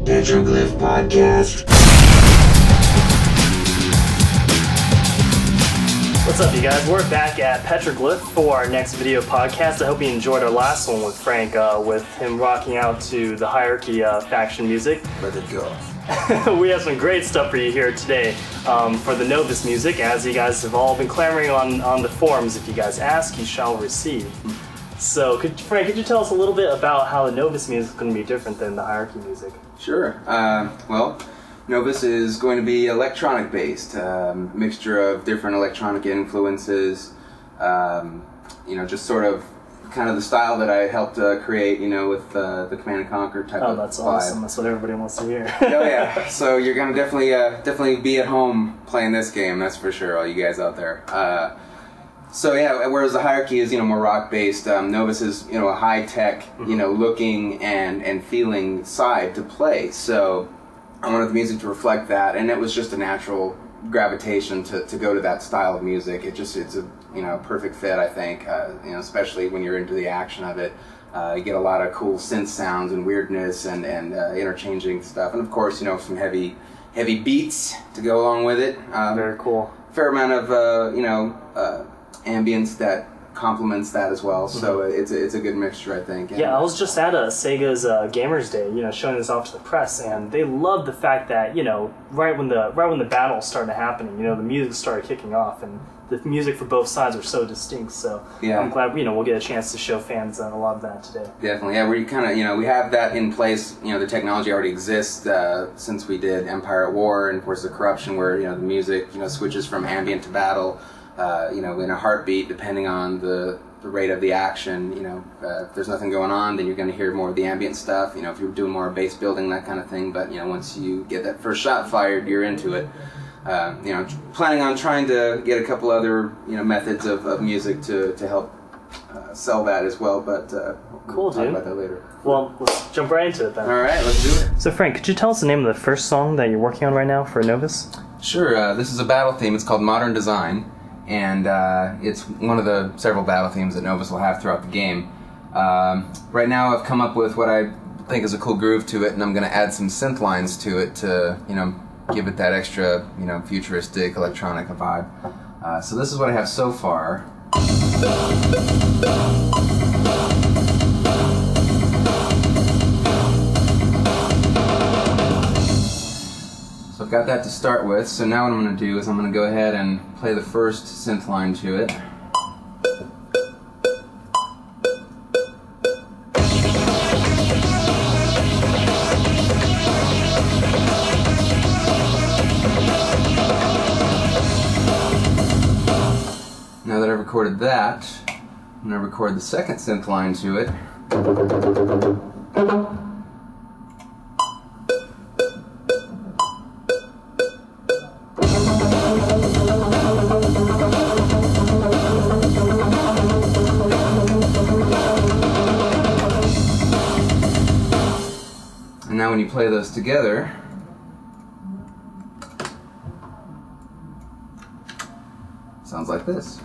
Petroglyph Podcast. What's up, you guys? We're back at Petroglyph for our next video podcast. I hope you enjoyed our last one with Frank, with him rocking out to the Hierarchy faction music. Let it go. We have some great stuff for you here today for the Novus music, as you guys have all been clamoring on the forums. If you guys ask, you shall receive. So, Frank, could you tell us a little bit about how the Novus music is going to be different than the Hierarchy music? Sure. Well, Novus is going to be electronic-based, mixture of different electronic influences, just sort of kind of the style that I helped create, with the Command & Conquer type of vibe. Oh, that's awesome. That's what everybody wants to hear. Oh, yeah. So you're going to definitely be at home playing this game, that's for sure, all you guys out there. So yeah, whereas the Hierarchy is more rock-based, Novus is a high-tech looking and feeling side to play. So I wanted the music to reflect that, and it was just a natural gravitation to go to that style of music. It's a perfect fit, I think. Especially when you're into the action of it, you get a lot of cool synth sounds and weirdness and interchanging stuff, and of course some heavy beats to go along with it. Very cool. Fair amount of ambience that complements that as well, so it's a good mixture, I think. Yeah, I was just at Sega's Gamers Day, showing this off to the press, and they loved the fact that right when the battle started happening, the music started kicking off, and the music for both sides were so distinct. So yeah. I'm glad we'll get a chance to show fans a lot of that today. Definitely, yeah. We kind of we have that in place. The technology already exists since we did Empire at War, and of course the Corruption, where the music switches from ambient to battle. In a heartbeat, depending on the rate of the action. If there's nothing going on, then you're going to hear more of the ambient stuff. If you're doing more base building, that kind of thing. But once you get that first shot fired, you're into it. Planning on trying to get a couple other methods of music to help sell that as well. But cool, we'll talk dude. about that later. Well, let's jump right into it then. All right, let's do it. So Frank, could you tell us the name of the first song that you're working on right now for Novus? Sure. This is a battle theme. It's called Modern Design. And it's one of the several battle themes that Novus will have throughout the game. Right now I've come up with what I think is a cool groove to it, and I'm going to add some synth lines to it to, give it that extra, futuristic electronic vibe. So this is what I have so far. So I've got that to start with, so now what I'm going to do is I'm going to go ahead and play the first synth line to it. Now that I've recorded that, I'm going to record the second synth line to it. And now when you play those together, it sounds like this.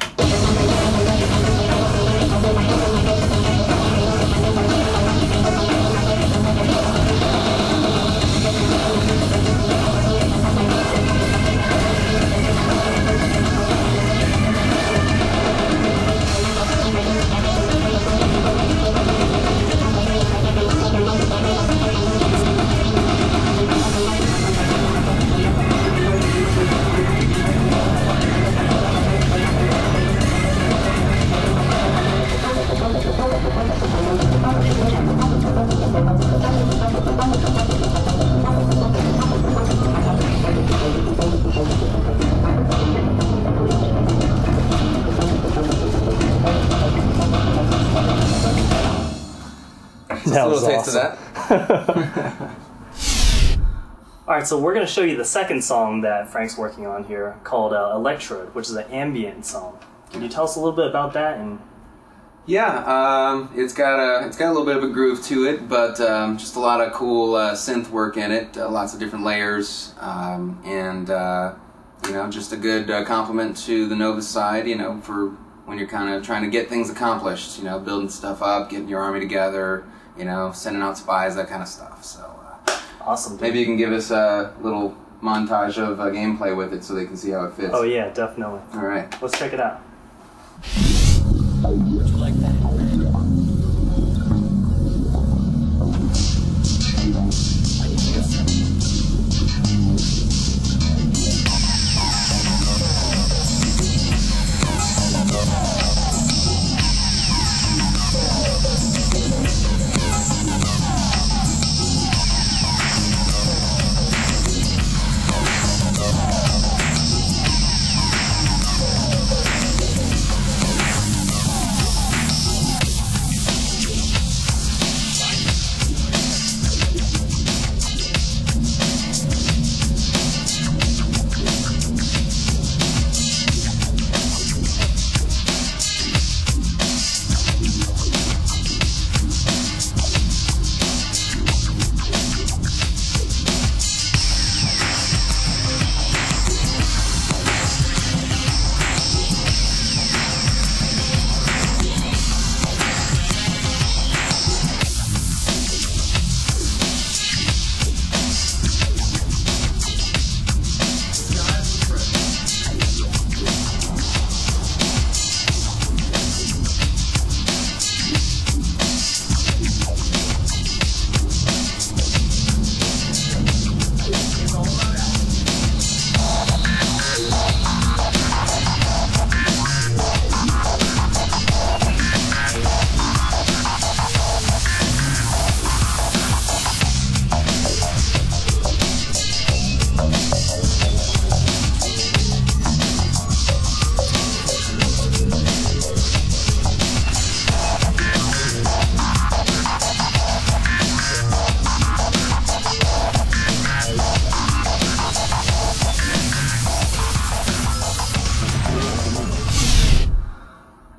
That a was little taste awesome. of that. Alright, so we're going to show you the second song that Frank's working on here, called Electrode, which is an ambient song. Can you tell us a little bit about that? And Yeah, it's got a little bit of a groove to it, but just a lot of cool synth work in it, lots of different layers, and just a good complement to the Novus side, for when you're kind of trying to get things accomplished, building stuff up, getting your army together, sending out spies, that kind of stuff. So Awesome. Dude. Maybe you can give us a little montage of gameplay with it so they can see how it fits. Oh yeah, definitely. All right. Let's check it out. Would you like that?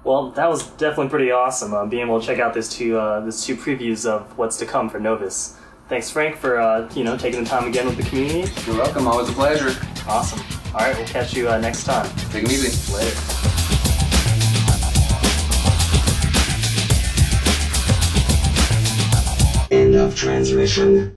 Well, that was definitely pretty awesome, being able to check out these two previews of what's to come for Novus. Thanks, Frank, for taking the time again with the community. You're welcome. Always a pleasure. Awesome. All right, we'll catch you next time. Take it easy. Later. End of transmission.